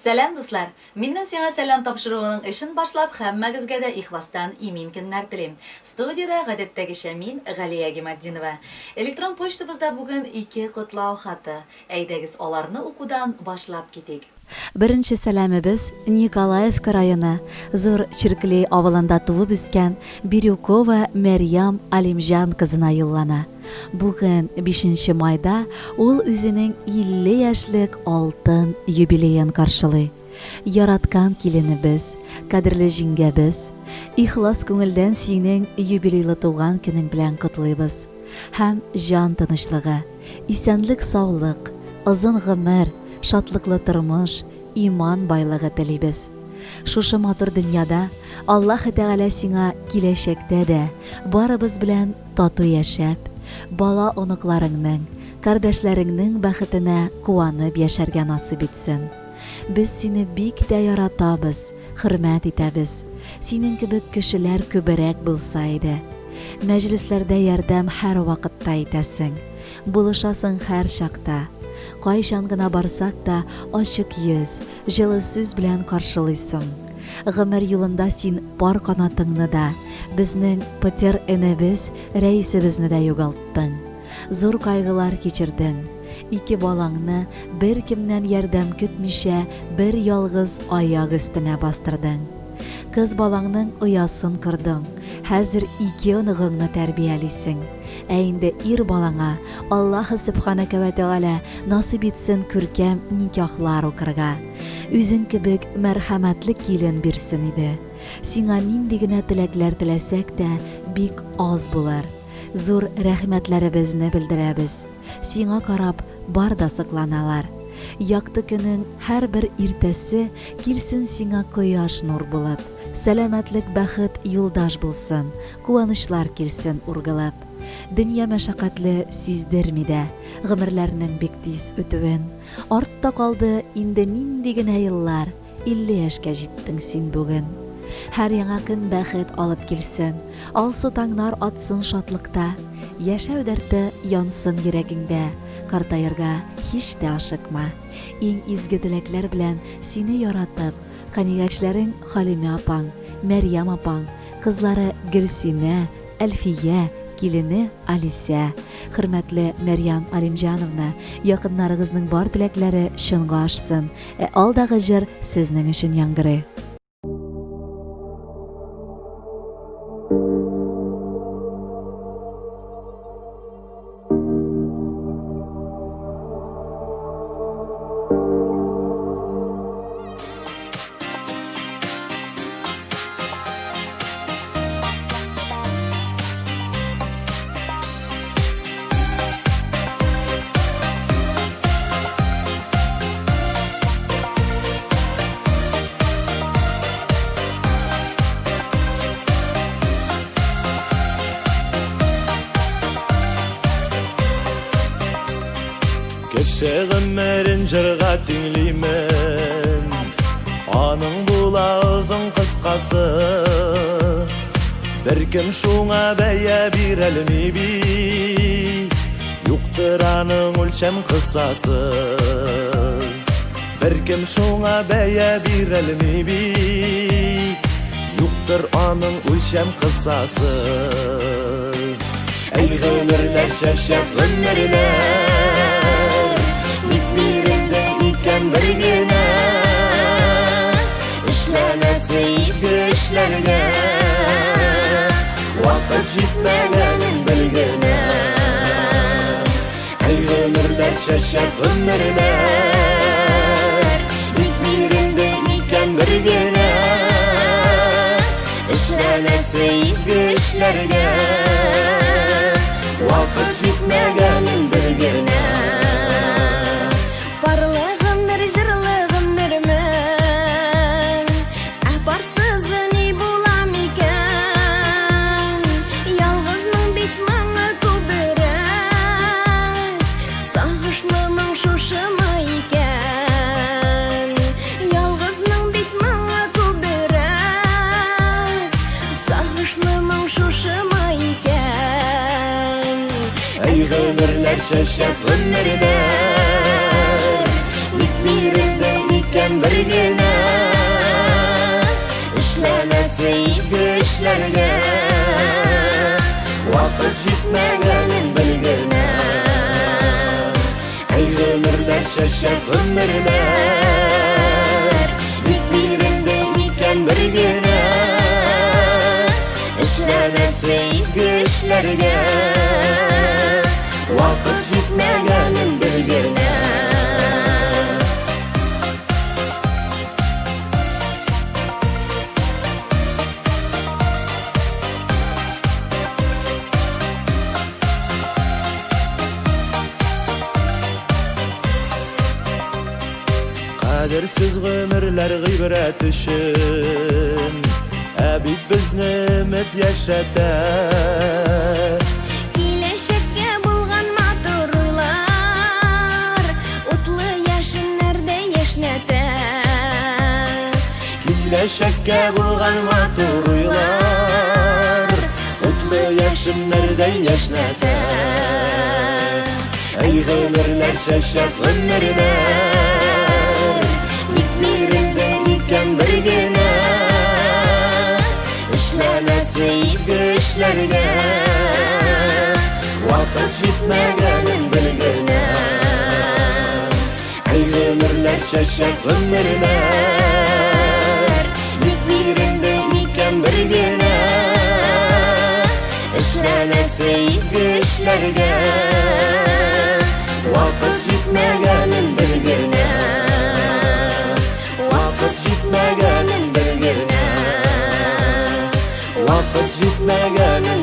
Сәлам дуслар. Миннән сиңа сәлам тапшыруының эшен башлап, һәммәгезгә дә ихластан имин көннәр телим. Студиядә гадәттәгечә мин Галия Гимаддинова. Электрон почтабызда бүген 2 котлау хаты. Әйдәгез аларны укудан башлап китик. Беренче сәламебез Николаевка районы Зур Чирклей авылында туып үскән Бирюкова Мәрьям Алимҗан кызына юллана. Бүген 5 майда ул үзенең 50 яшьлек алтын юбилеен каршылый. Яраткан киленебез, кадерле җиңгәбез, ихлас күңелдән синең юбилейлы туган көнең белән котлыйбыз. Һәм җан тынычлыгы, исәнлек, саулык, озын гомер, шатлыклы тормыш, иман байлыгы телибез. Шушы матур дөньяда Аллаһ Тәгалә сиңа киләчәктә дә барыбыз белән тату яшәп, бала оныкларыңның, кардәшләреңнең бәхетенә куанып яшәргә насыйп итсен. Без сине бик тә яратабыз, хөрмәт итәбез. Синең кебек кешеләр күбрәк булса иде. Мәҗлесләрдә ярдәм һәр вакытта итәсең. Булышасың һәр чакта. Кайчан гына барсак та ачык йөз, җылы сүз белән каршылыйсың. Гомер юлында син пар канатыңны да, безнең Петер энебез рәисебезне дә югалттың. Зур кайгылар кичердең. 2 балаңны бер кемнән ярдәм көтмичә бер ялгыз аяк өстенә бастырдың. Кыз балаңның оясын кырдың. Хәзер 2 оныгыңны тәрбиялисең. Ә инде ир балаңа Аллаһ Субханаһу ва Тәгалә насыйп итсен күркәм никахлар укырга. Үзең кебек мәрхәмәтле килен бирсен иде. Сиңа нинди генә теләкләр теләсәк тә бик аз булыр. Зур рәхмәтләребезне белдерәбез. Сиңа карап бар да сыкланалар. Якты көнең һәр бер иртәсе килсен сиңа кояш нур булып. Сәламәтлек, бәхет юлдаш булсын, куанычлар килсен ургылап. Дөнья мәшәкатьле сиздерми дә, гомерләрнең бик тиз үтүен. Артта калды инде нинди генә еллар, 50 яшькә җиттең син бүген. Һәр яңа көн бәхет алып килсен, алсу таңнар атсын шатлыкта. Яшәү дәрте янсын йөрәгеңдә, картаярга һич тә ашыкма. Иң изге теләкләр белән сине яратып, канигәчләрең Халимә апаң, Мәрьям апаң, кызлары Гөлсинә, Әлфия, килене Алисә. Хөрмәтле Мәрьям Алимҗановна, якыннарыгызның бар теләкләре чынга ашсын. Алдагы җыр сезнең өчен яңгырый. Кеше гомерен җырга тиңлимен, аның була озын кыскасы. Беркем шуңа бәя бирәлми бит, юктыр аның үлчәм кысасы. Беркем шуңа бәя бирәлми бит, юктыр аның үлчәм кысасы. Әй гомерләр чәчәк гомерләр, bir gene işlenesi izgi işlerge, vakit jitmaganin bilgene. Ey ömürler şaşak ömürler, bitmirinde iken bir gene işlenesi izgi işlerge, vakit jitmaganin bilgene. Ömürler şaşak ömürler, bitmirinde iken икән бер генә эшләнәсе изге эшләргә вакыт җитмәгәнен белгәнә әй гомерләр чәчәк гомерләр бит бирелде икән бер генә эшләнәсе изге эшләргә вакыт җитмәгәнен белгәнә Кадерсез гомерләр гыйбрәт өчен Ә бит безне өмет яшәтә Киләчәккә булган матур уйлар утлы яшеннәрдә яшнәтә Киләчәккә булган матур уйлар утлы яшеннәрдә яшнәтә Әй гомерләр чәчәк гомерләр бит бирелде икән бер генә эшләнәсе изге эшләргә вакыт җитмәгәнен белгәнә әй гомерләр чәчәк гомерләр бит бирелде икән бер генә эшләнәсе изге эшләргә вакыт җитмәгәнен белгәнә вакыт җитмәгәнен белгәнә вакыт җитмәгәнен